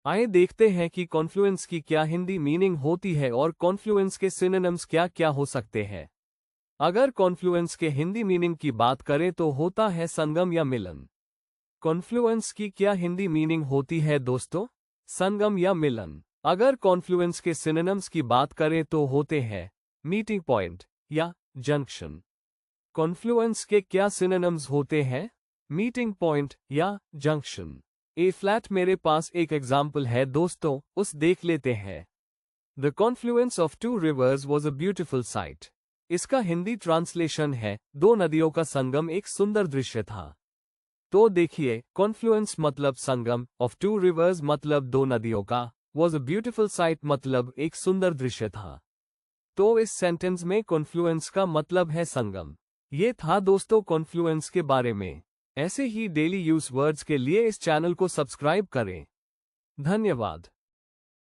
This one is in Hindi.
आइए देखते हैं कि कॉन्फ्लुएंस की क्या हिंदी मीनिंग होती है और कॉन्फ्लुएंस के सिनोनिम्स क्या क्या हो सकते हैं। अगर कॉन्फ्लुएंस के हिंदी मीनिंग की बात करें तो होता है संगम या मिलन। कॉन्फ्लुएंस की क्या हिंदी मीनिंग होती है दोस्तों? संगम या मिलन। अगर कॉन्फ्लुएंस के सिनोनिम्स की बात करें तो होते हैं मीटिंग पॉइंट या जंक्शन। कॉन्फ्लुएंस के क्या सिनोनिम्स होते हैं? मीटिंग पॉइंट या जंक्शन। ए फ्लैट मेरे पास एक एग्जाम्पल है दोस्तों, उस देख लेते हैं। The confluence of two rivers was a beautiful sight. इसका हिंदी ट्रांसलेशन है दो नदियों का संगम एक सुंदर दृश्य था। तो देखिए, कॉन्फ्लुएंस मतलब संगम, ऑफ टू रिवर्स मतलब दो नदियों का, वॉज अ ब्यूटिफुल साइट मतलब एक सुंदर दृश्य था। तो इस सेंटेंस में कॉन्फ्लुएंस का मतलब है संगम। ये था दोस्तों कॉन्फ्लुएंस के बारे में। ऐसे ही डेली यूज वर्ड्स के लिए इस चैनल को सब्सक्राइब करें। धन्यवाद।